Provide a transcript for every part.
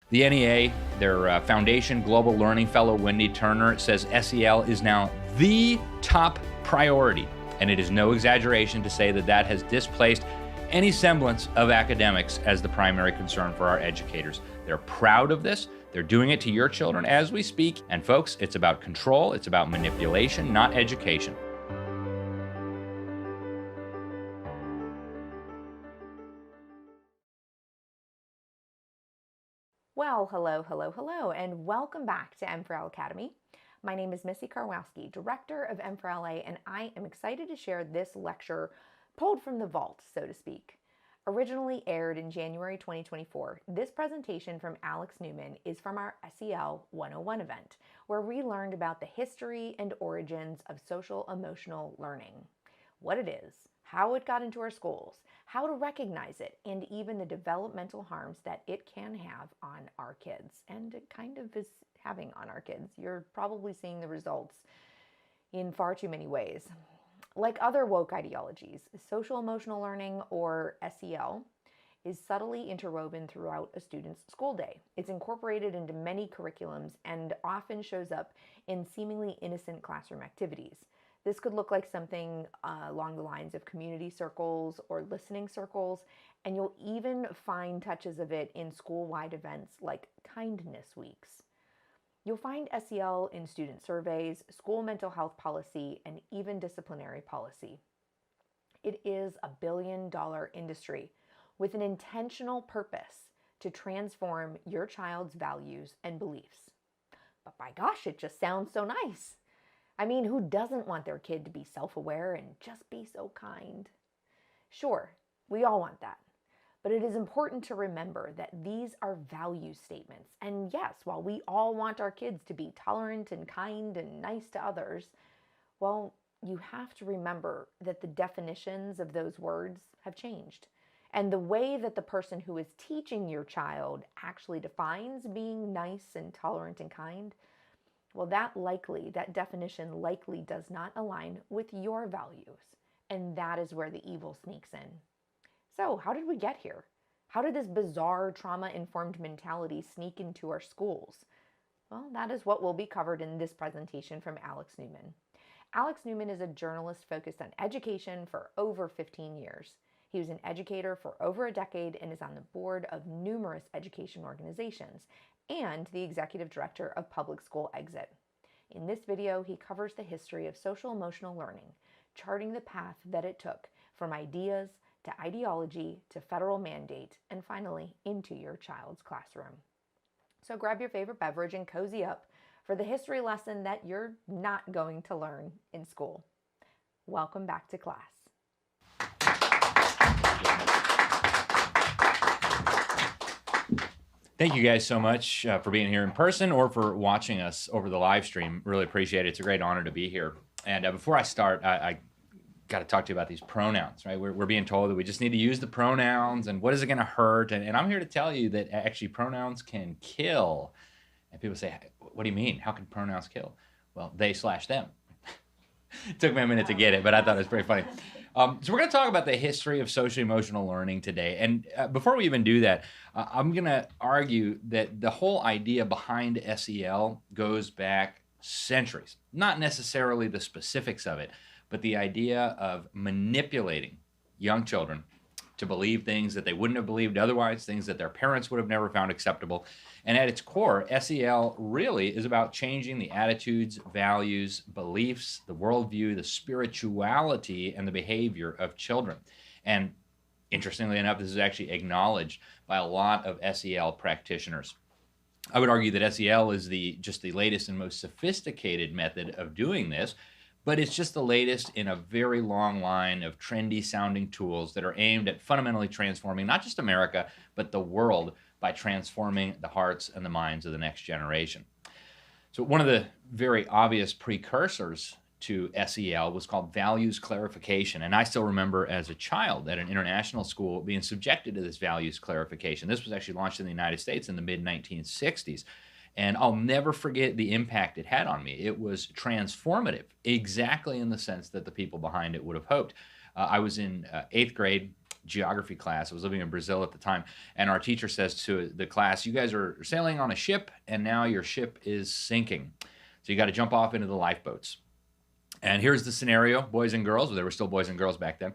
The NEA, their Foundation Global Learning Fellow Wendy Turner, says SEL is now the top priority. And it is no exaggeration to say that that has displaced any semblance of academics as the primary concern for our educators. They're proud of this. They're doing it to your children as we speak. And folks, it's about control. It's about manipulation, not education. Well, hello, and welcome back to M4L Academy. My name is Missy Karwowski, Director of M4LA, and I am excited to share this lecture pulled from the vault, so to speak. Originally aired in January 2024, this presentation from Alex Newman is from our SEL 101 event, where we learned about the history and origins of social-emotional learning, what it is, how it got into our schools, how to recognize it, and even the developmental harms that it can have on our kids. And it kind of is having on our kids. You're probably seeing the results in far too many ways. Like other woke ideologies, social emotional learning, or SEL, is subtly interwoven throughout a student's school day. It's incorporated into many curriculums and often shows up in seemingly innocent classroom activities. This could look like something along the lines of community circles or listening circles, and you'll even find touches of it in school-wide events like kindness weeks. You'll find SEL in student surveys, school mental health policy, and even disciplinary policy. It is a billion-dollar industry with an intentional purpose to transform your child's values and beliefs. But by gosh, it just sounds so nice. I mean, who doesn't want their kid to be self-aware and just be so kind? Sure, we all want that. But it is important to remember that these are value statements. And yes, while we all want our kids to be tolerant and kind and nice to others, well, you have to remember that the definitions of those words have changed. And the way that the person who is teaching your child actually defines being nice and tolerant and kind, well, that definition likely does not align with your values. And that is where the evil sneaks in. So how did we get here? How did this bizarre trauma-informed mentality sneak into our schools? Well, that is what will be covered in this presentation from Alex Newman. Alex Newman is a journalist focused on education for over 15 years. He was an educator for over a decade and is on the board of numerous education organizations and the executive director of Public School Exit. In this video, he covers the history of social-emotional learning, charting the path that it took from ideas to ideology to federal mandate and finally into your child's classroom. So grab your favorite beverage and cozy up for the history lesson that you're not going to learn in school. Welcome back to class. Thank you guys so much for being here in person or for watching us over the live stream. Really appreciate it. It's a great honor to be here. And before I start, I got to talk to you about these pronouns, right? We're being told that we just need to use the pronouns and what is it going to hurt? And I'm here to tell you that actually pronouns can kill. And people say, what do you mean? How can pronouns kill? Well, they/them. It took me a minute to get it, but I thought it was pretty funny. So we're going to talk about the history of social-emotional learning today. And before we even do that, I'm going to argue that the whole idea behind SEL goes back centuries. Not necessarily the specifics of it, but the idea of manipulating young children to believe things that they wouldn't have believed otherwise, things that their parents would have never found acceptable. And at its core, SEL really is about changing the attitudes, values, beliefs, the worldview, the spirituality, and the behavior of children. And interestingly enough, this is actually acknowledged by a lot of SEL practitioners. I would argue that SEL is just the latest and most sophisticated method of doing this, but it's just the latest in a very long line of trendy sounding tools that are aimed at fundamentally transforming not just America, but the world by transforming the hearts and the minds of the next generation. So one of the very obvious precursors to SEL was called values clarification. And I still remember as a child at an international school being subjected to this values clarification. This was actually launched in the United States in the mid-1960s. And I'll never forget the impact it had on me. It was transformative, exactly in the sense that the people behind it would have hoped. I was in 8th grade geography class. I was living in Brazil at the time, and our teacher says to the class, "You guys are sailing on a ship, and now your ship is sinking. So you got to jump off into the lifeboats." And here's the scenario, boys and girls. Well, there were still boys and girls back then.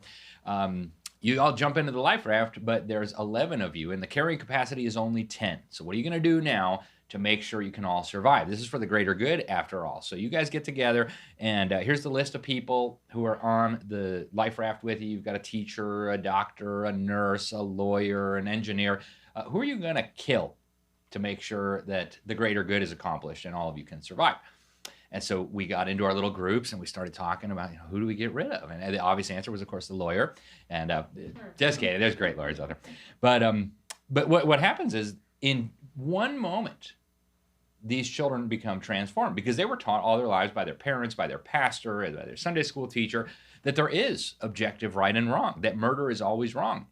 You all jump into the life raft, but there's 11 of you, and the carrying capacity is only 10. So what are you going to do now to make sure you can all survive? This is for the greater good, after all. So you guys get together, and here's the list of people who are on the life raft with you. You've got a teacher, a doctor, a nurse, a lawyer, an engineer. Who are you going to kill to make sure that the greater good is accomplished and all of you can survive? And so we got into our little groups and we started talking about, who do we get rid of? And the obvious answer was, of course, the lawyer. And just kidding, there's great lawyers out there. But what happens is, in one moment, these children become transformed because they were taught all their lives by their parents, by their pastor, by their Sunday school teacher, that there is objective right and wrong, that murder is always wrong.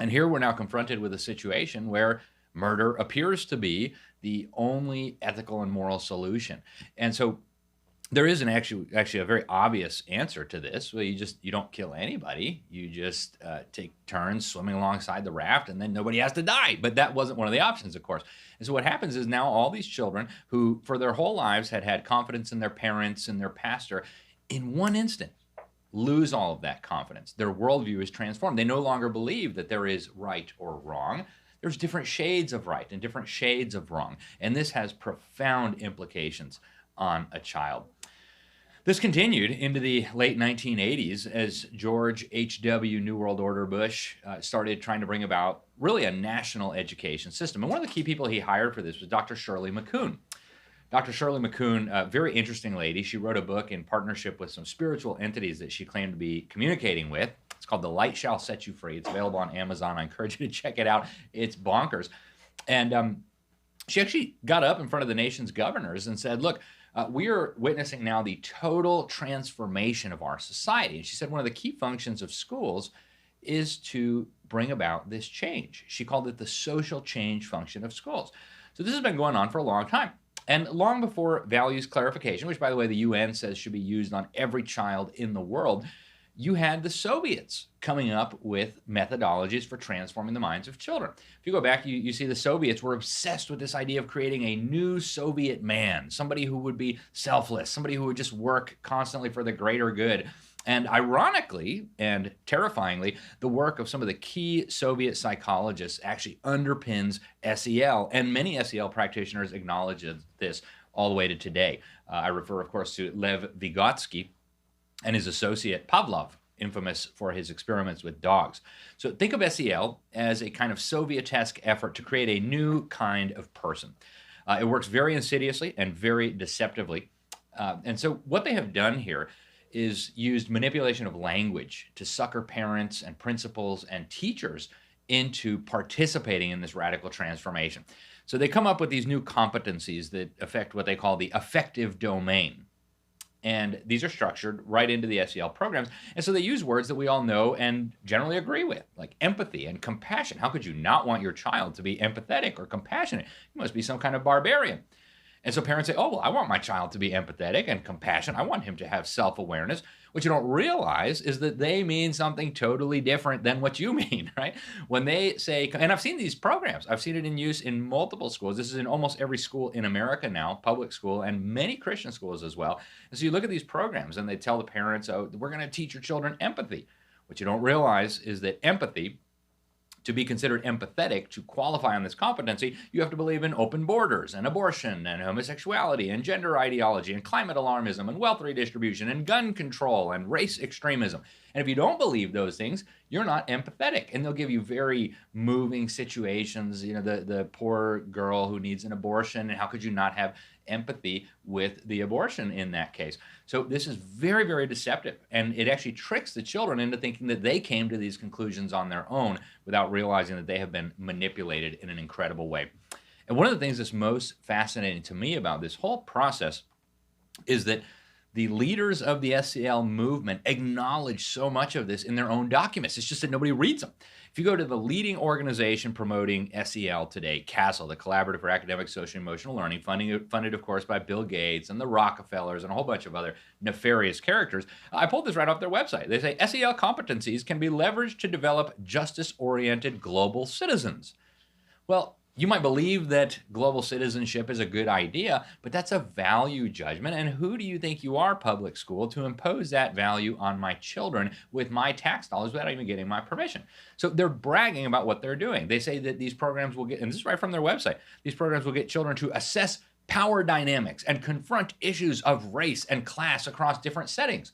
And here we're now confronted with a situation where murder appears to be the only ethical and moral solution. And so there is actually a very obvious answer to this. Well, you don't kill anybody. You just take turns swimming alongside the raft, and then nobody has to die. But that wasn't one of the options, of course. And so what happens is, now all these children who for their whole lives had confidence in their parents and their pastor, in one instant lose all of that confidence. Their worldview is transformed. They no longer believe that there is right or wrong. There's different shades of right and different shades of wrong. And this has profound implications on a child. This continued into the late 1980s as George H.W. New World Order Bush started trying to bring about really a national education system. And one of the key people he hired for this was Dr. Shirley McCoon. Dr. Shirley McCoon, a very interesting lady. She wrote a book in partnership with some spiritual entities that she claimed to be communicating with. It's called The Light Shall Set You Free. It's available on Amazon. I encourage you to check it out. It's bonkers. And she actually got up in front of the nation's governors and said, look, we are witnessing now the total transformation of our society. And she said one of the key functions of schools is to bring about this change. She called it the social change function of schools. So this has been going on for a long time. And long before values clarification, which, by the way, the UN says should be used on every child in the world, you had the Soviets coming up with methodologies for transforming the minds of children. If you go back, you see the Soviets were obsessed with this idea of creating a new Soviet man, somebody who would be selfless, somebody who would just work constantly for the greater good. And ironically and terrifyingly, the work of some of the key Soviet psychologists actually underpins SEL, and many SEL practitioners acknowledge this all the way to today. I refer, of course, to Lev Vygotsky and his associate Pavlov, infamous for his experiments with dogs. So think of SEL as a kind of Soviet-esque effort to create a new kind of person. It works very insidiously and very deceptively. And so what they have done here is used manipulation of language to sucker parents and principals and teachers into participating in this radical transformation. So they come up with these new competencies that affect what they call the affective domain. And these are structured right into the SEL programs. And so they use words that we all know and generally agree with, like empathy and compassion. How could you not want your child to be empathetic or compassionate? You must be some kind of barbarian. And so parents say, oh, well, I want my child to be empathetic and compassionate. I want him to have self-awareness. What you don't realize is that they mean something totally different than what you mean, right? When they say, and I've seen these programs. I've seen it in use in multiple schools. This is in almost every school in America now, public school, and many Christian schools as well. And so you look at these programs and they tell the parents, oh, we're going to teach your children empathy. What you don't realize is that empathy, to be considered empathetic, to qualify on this competency, you have to believe in open borders and abortion and homosexuality and gender ideology and climate alarmism and wealth redistribution and gun control and race extremism. And if you don't believe those things, you're not empathetic. And they'll give you very moving situations, you know, the poor girl who needs an abortion, and how could you not have empathy with the abortion in that case? So this is very, very deceptive, and it actually tricks the children into thinking that they came to these conclusions on their own without realizing that they have been manipulated in an incredible way. And one of the things that's most fascinating to me about this whole process is that The leaders of the SEL movement acknowledge so much of this in their own documents. It's just that nobody reads them. If you go to the leading organization promoting SEL today, CASEL, the Collaborative for Academic, Social, and Emotional Learning, funded, of course, by Bill Gates and the Rockefellers and a whole bunch of other nefarious characters. I pulled this right off their website. They say SEL competencies can be leveraged to develop justice-oriented global citizens. Well, you might believe that global citizenship is a good idea, but that's a value judgment. And who do you think you are, public school, to impose that value on my children with my tax dollars without even getting my permission? So they're bragging about what they're doing. They say that these programs will get, and this is right from their website, these programs will get children to assess power dynamics and confront issues of race and class across different settings.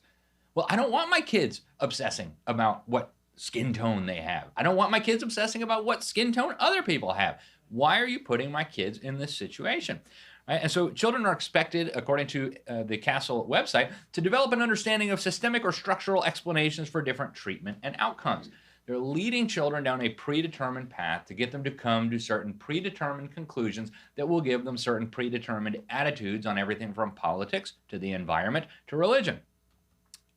Well, I don't want my kids obsessing about what skin tone they have. I don't want my kids obsessing about what skin tone other people have. Why are you putting my kids in this situation? Right? And so children are expected, according to the CASEL website, to develop an understanding of systemic or structural explanations for different treatment and outcomes. They're leading children down a predetermined path to get them to come to certain predetermined conclusions that will give them certain predetermined attitudes on everything from politics to the environment to religion.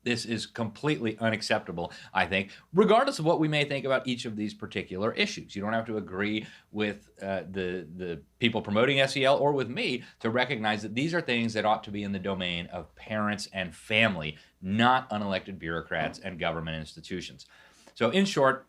This is completely unacceptable, I think, regardless of what we may think about each of these particular issues. You don't have to agree with the people promoting SEL or with me to recognize that these are things that ought to be in the domain of parents and family, not unelected bureaucrats and government institutions. So in short,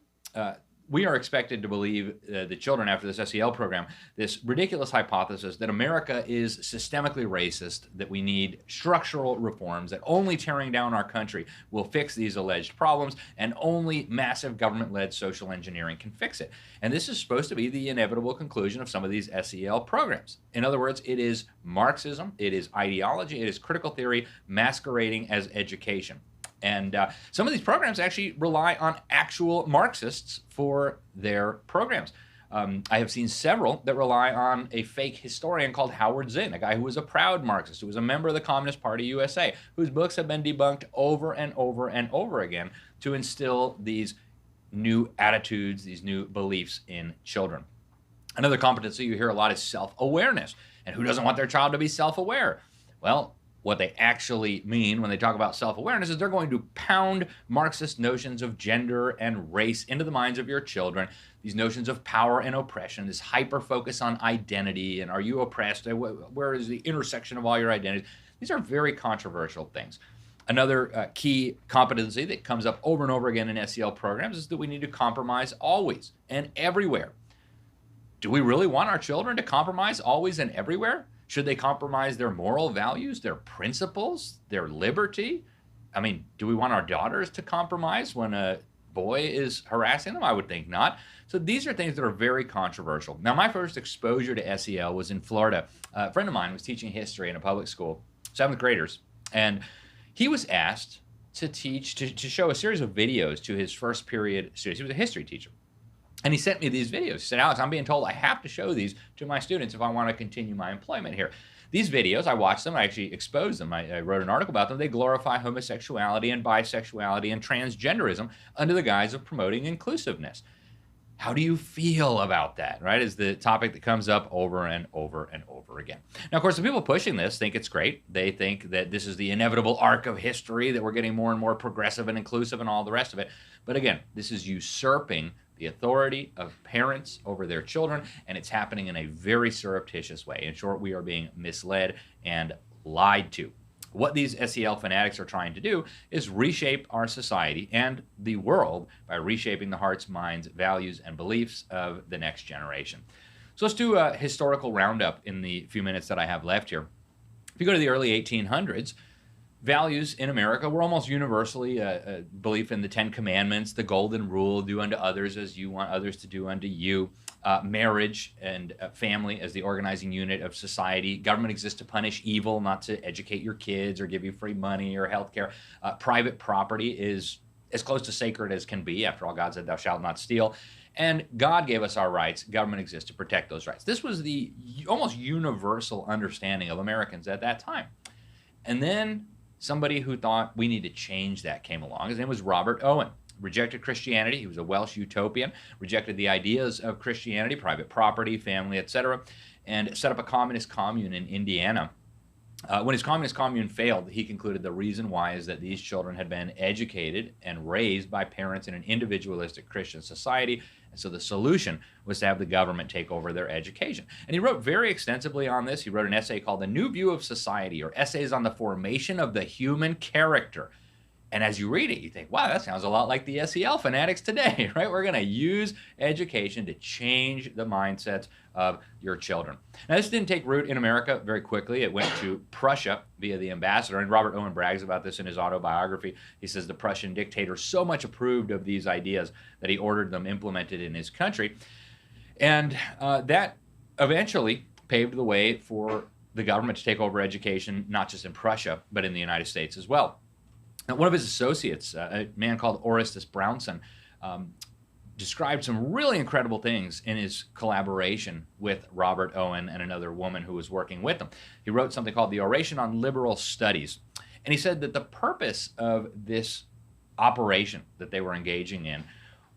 we are expected to believe, the children after this SEL program, this ridiculous hypothesis that America is systemically racist, that we need structural reforms, that only tearing down our country will fix these alleged problems, and only massive government-led social engineering can fix it. And this is supposed to be the inevitable conclusion of some of these SEL programs. In other words, it is Marxism, it is ideology, it is critical theory masquerading as education. And some of these programs actually rely on actual Marxists for their programs. I have seen several that rely on a fake historian called Howard Zinn, a guy who was a proud Marxist, who was a member of the Communist Party USA, whose books have been debunked over and over and over again to instill these new attitudes, these new beliefs in children. Another competency you hear a lot is self-awareness. And who doesn't want their child to be self-aware? Well, what they actually mean when they talk about self-awareness is they're going to pound Marxist notions of gender and race into the minds of your children, these notions of power and oppression, this hyper-focus on identity, and are you oppressed? Where is the intersection of all your identities? These are very controversial things. Another key competency that comes up over and over again in SEL programs is that we need to compromise always and everywhere. Do we really want our children to compromise always and everywhere? Should they compromise their moral values, their principles, their liberty? I mean, do we want our daughters to compromise when a boy is harassing them? I would think not. So these are things that are very controversial. Now, my first exposure to SEL was in Florida. A friend of mine was teaching history in a public school, 7th graders, and he was asked to teach, to show a series of videos to his first period students. He was a history teacher. And he sent me these videos. He said, Alex, I'm being told I have to show these to my students if I want to continue my employment here. These videos, I watched them, I actually exposed them. I wrote an article about them. They glorify homosexuality and bisexuality and transgenderism under the guise of promoting inclusiveness. How do you feel about that, right? Is the topic that comes up over and over and over again. Now, of course, the people pushing this think it's great. They think that this is the inevitable arc of history, that we're getting more and more progressive and inclusive and all the rest of it. But again, this is usurping the authority of parents over their children, and it's happening in a very surreptitious way. In short, we are being misled and lied to. What these SEL fanatics are trying to do is reshape our society and the world by reshaping the hearts, minds, values, and beliefs of the next generation. So let's do a historical roundup in the few minutes that I have left here. If you go to the early 1800s, values in America were almost universally a belief in the 10 Commandments, the Golden Rule, do unto others as you want others to do unto you, marriage and family as the organizing unit of society. Government exists to punish evil, not to educate your kids or give you free money or health care. Private property is as close to sacred as can be. After all, God said, thou shalt not steal. And God gave us our rights. Government exists to protect those rights. This was the almost universal understanding of Americans at that time. And then somebody who thought we need to change that came along. His name was Robert Owen. Rejected Christianity. He was a Welsh utopian. Rejected the ideas of Christianity, private property, family, etc., and set up a communist commune in Indiana. When his communist commune failed, he concluded the reason why is that these children had been educated and raised by parents in an individualistic Christian society. And so the solution was to have the government take over their education. And he wrote very extensively on this. He wrote an essay called The New View of Society, or Essays on the Formation of the Human Character. And as you read it, you think, wow, that sounds a lot like the SEL fanatics today, right? We're going to use education to change the mindsets of your children. Now, this didn't take root in America very quickly. It went to Prussia via the ambassador. And Robert Owen brags about this in his autobiography. He says the Prussian dictator so much approved of these ideas that he ordered them implemented in his country. And that eventually paved the way for the government to take over education, not just in Prussia, but in the United States as well. Now, one of his associates, a man called Orestes Brownson, described some really incredible things in his collaboration with Robert Owen and another woman who was working with him. He wrote something called The Oration on Liberal Studies. And he said that the purpose of this operation that they were engaging in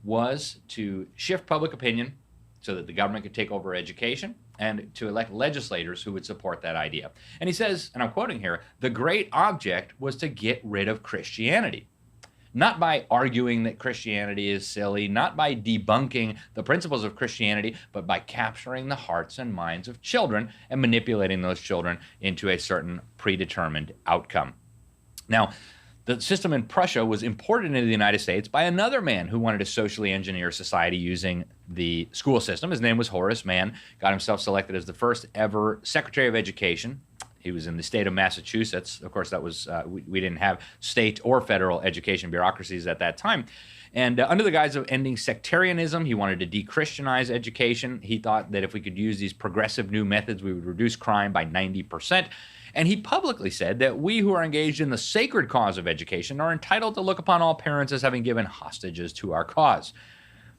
was to shift public opinion so that the government could take over education, and to elect legislators who would support that idea. And he says, and I'm quoting here, the great object was to get rid of Christianity. Not by arguing that Christianity is silly, not by debunking the principles of Christianity, but by capturing the hearts and minds of children and manipulating those children into a certain predetermined outcome. Now, the system in Prussia was imported into the United States by another man who wanted to socially engineer society using the school system. His name was Horace Mann, got himself selected as the first ever Secretary of Education. He was in the state of Massachusetts. Of course, that was we didn't have state or federal education bureaucracies at that time. And under the guise of ending sectarianism, he wanted to de-Christianize education. He thought that if we could use these progressive new methods, we would reduce crime by 90%. And he publicly said that we who are engaged in the sacred cause of education are entitled to look upon all parents as having given hostages to our cause.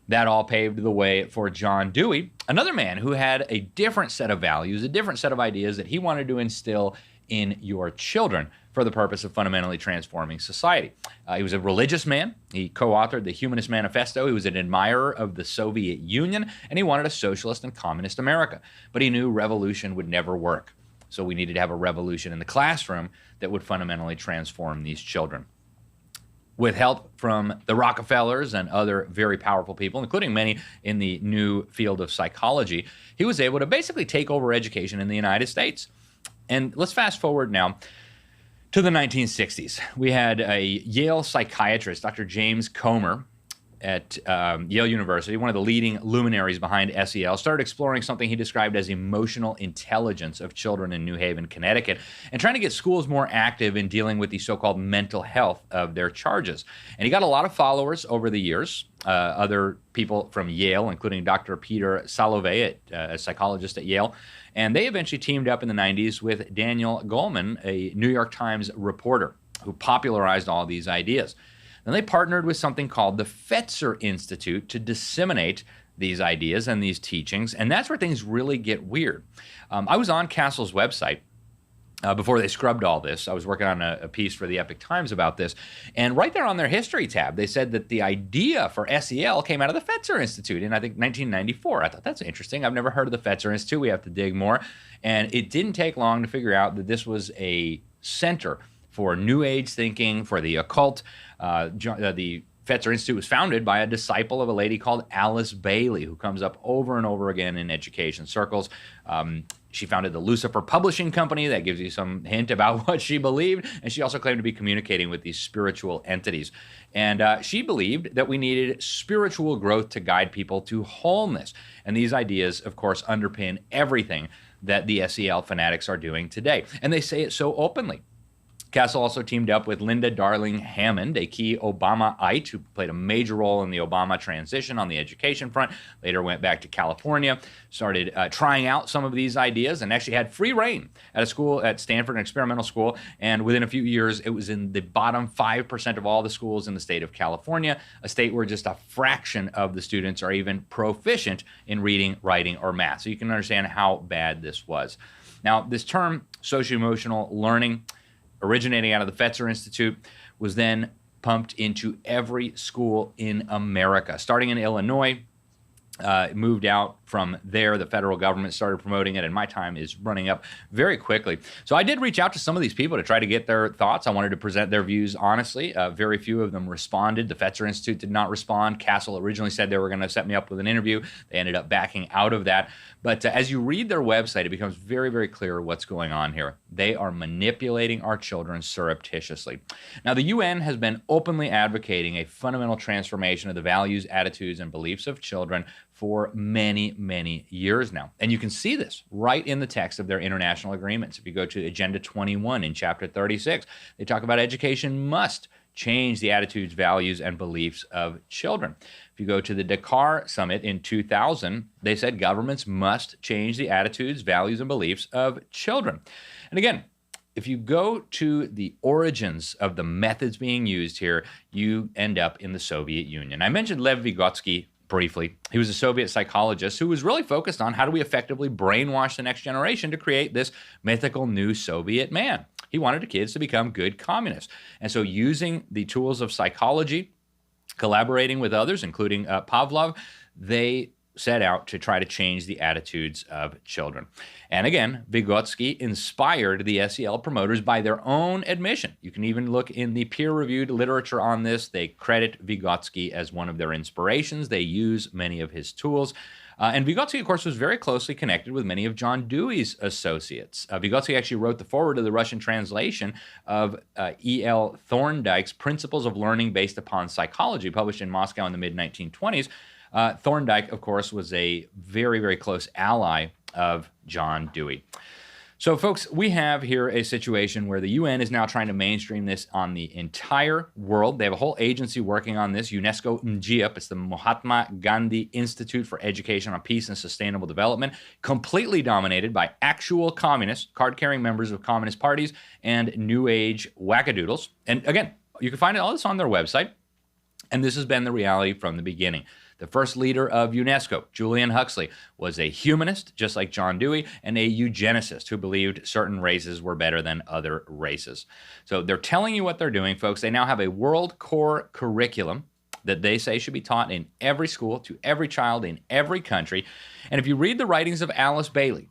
That all paved the way for John Dewey, another man who had a different set of values, a different set of ideas that he wanted to instill in your children for the purpose of fundamentally transforming society. He was a religious man. He co-authored the Humanist Manifesto. He was an admirer of the Soviet Union, and he wanted a socialist and communist America. But he knew revolution would never work. So we needed to have a revolution in the classroom that would fundamentally transform these children. With help from the Rockefellers and other very powerful people, including many in the new field of psychology, he was able to basically take over education in the United States. And let's fast forward now to the 1960s. We had a Yale psychiatrist, Dr. James Comer, at Yale University, one of the leading luminaries behind SEL, started exploring something he described as emotional intelligence of children in New Haven, Connecticut, and trying to get schools more active in dealing with the so-called mental health of their charges. And he got a lot of followers over the years. Other people from Yale, including Dr. Peter Salovey, a psychologist at Yale, and they eventually teamed up in the 90s with Daniel Goleman, a New York Times reporter who popularized all these ideas. And they partnered with something called the Fetzer Institute to disseminate these ideas and these teachings, and that's where things really get weird. I was on Castle's website before they scrubbed all this. I was working on a piece for the Epoch Times about this, and right there on their history tab, they said that the idea for SEL came out of the Fetzer Institute in, I think, 1994. I thought, that's interesting. I've never heard of the Fetzer Institute. We have to dig more. And it didn't take long to figure out that this was a center for New Age thinking, for the occult. The Fetzer Institute was founded by a disciple of a lady called Alice Bailey, who comes up over and over again in education circles. She founded the Lucifer Publishing Company. That gives you some hint about what she believed. And she also claimed to be communicating with these spiritual entities. And she believed that we needed spiritual growth to guide people to wholeness. And these ideas, of course, underpin everything that the SEL fanatics are doing today. And they say it so openly. Castle also teamed up with Linda Darling Hammond, a key Obamaite who played a major role in the Obama transition on the education front, later went back to California, started trying out some of these ideas, and actually had free reign at a school at Stanford, an experimental school, and within a few years, it was in the bottom 5% of all the schools in the state of California, a state where just a fraction of the students are even proficient in reading, writing, or math. So you can understand how bad this was. Now, this term, socio-emotional learning, originating out of the Fetzer Institute, was then pumped into every school in America. Starting in Illinois, it moved out from there, the federal government started promoting it, and my time is running up very quickly. So I did reach out to some of these people to try to get their thoughts. I wanted to present their views honestly. Very few of them responded. The Fetzer Institute did not respond. Castle originally said they were going to set me up with an interview. They ended up backing out of that. But as you read their website, it becomes very, very clear what's going on here. They are manipulating our children surreptitiously. Now, the UN has been openly advocating a fundamental transformation of the values, attitudes, and beliefs of children for many, many years now. And you can see this right in the text of their international agreements. If you go to Agenda 21 in Chapter 36, they talk about education must change the attitudes, values, and beliefs of children. If you go to the Dakar Summit in 2000, they said governments must change the attitudes, values, and beliefs of children. And again, if you go to the origins of the methods being used here, you end up in the Soviet Union. I mentioned Lev Vygotsky briefly. He was a Soviet psychologist who was really focused on how do we effectively brainwash the next generation to create this mythical new Soviet man. He wanted the kids to become good communists. And so using the tools of psychology, collaborating with others, including Pavlov, they set out to try to change the attitudes of children. And again, Vygotsky inspired the SEL promoters by their own admission. You can even look in the peer-reviewed literature on this. They credit Vygotsky as one of their inspirations. They use many of his tools. And Vygotsky, of course, was very closely connected with many of John Dewey's associates. Vygotsky actually wrote the foreword to the Russian translation of E.L. Thorndike's Principles of Learning Based Upon Psychology, published in Moscow in the mid-1920s. Thorndike, of course, was a very, very close ally of John Dewey. So, folks, we have here a situation where the UN is now trying to mainstream this on the entire world. They have a whole agency working on this, UNESCO NGIP. It's the Mahatma Gandhi Institute for Education on Peace and Sustainable Development, completely dominated by actual communists, card-carrying members of communist parties, and New Age wackadoodles. And again, you can find all this on their website. And this has been the reality from the beginning. The first leader of UNESCO, Julian Huxley, was a humanist, just like John Dewey, and a eugenicist who believed certain races were better than other races. So they're telling you what they're doing, folks. They now have a world core curriculum that they say should be taught in every school, to every child, in every country. And if you read the writings of Alice Bailey,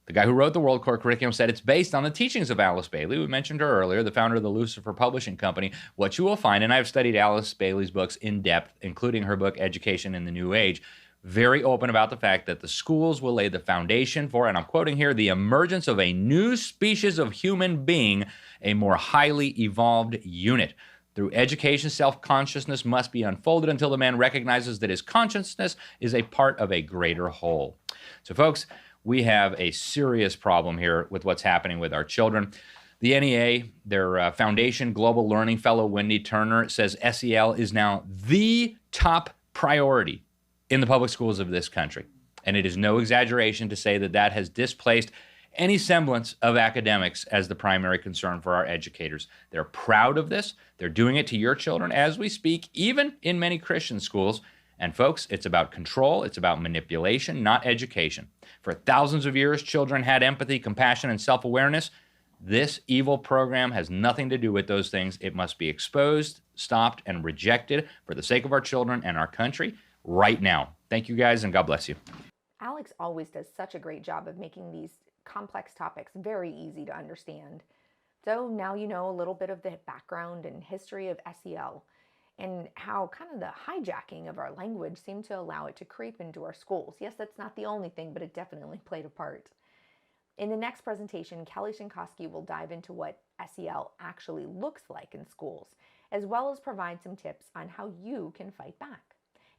the guy who wrote the World Core Curriculum said it's based on the teachings of Alice Bailey. We mentioned her earlier, the founder of the Lucifer Publishing Company. What you will find, and I've studied Alice Bailey's books in depth, including her book, Education in the New Age, very open about the fact that the schools will lay the foundation for, and I'm quoting here, the emergence of a new species of human being, a more highly evolved unit. Through education, self-consciousness must be unfolded until the man recognizes that his consciousness is a part of a greater whole. So, folks, we have a serious problem here with what's happening with our children. The NEA, their Foundation Global Learning Fellow, Wendy Turner, says SEL is now the top priority in the public schools of this country. And it is no exaggeration to say that that has displaced any semblance of academics as the primary concern for our educators. They're proud of this. They're doing it to your children as we speak, even in many Christian schools. And folks, it's about control, it's about manipulation, not education. For thousands of years, children had empathy, compassion, and self-awareness. This evil program has nothing to do with those things. It must be exposed, stopped, and rejected for the sake of our children and our country right now. Thank you guys, and God bless you. Alex always does such a great job of making these complex topics very easy to understand. So now you know a little bit of the background and history of SEL, and how kind of the hijacking of our language seemed to allow it to creep into our schools. Yes, that's not the only thing, but it definitely played a part. In the next presentation, Kelly Shinkoski will dive into what SEL actually looks like in schools, as well as provide some tips on how you can fight back.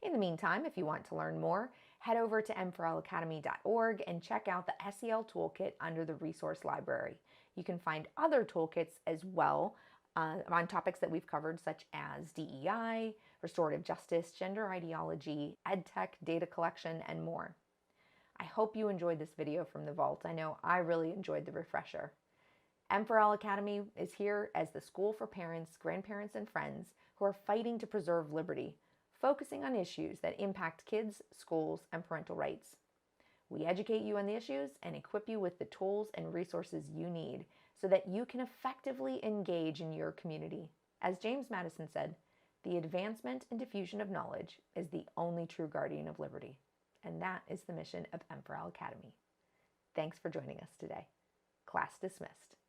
In the meantime, if you want to learn more, head over to m4lacademy.org and check out the SEL Toolkit under the Resource Library. You can find other toolkits as well on topics that we've covered, such as DEI, restorative justice, gender ideology, EdTech, data collection, and more. I hope you enjoyed this video from the vault. I know I really enjoyed the refresher. M4L Academy is here as the school for parents, grandparents, and friends who are fighting to preserve liberty, focusing on issues that impact kids, schools, and parental rights. We educate you on the issues and equip you with the tools and resources you need so that you can effectively engage in your community. As James Madison said, the advancement and diffusion of knowledge is the only true guardian of liberty. and that is the mission of M4L Academy. Thanks for joining us today. Class dismissed.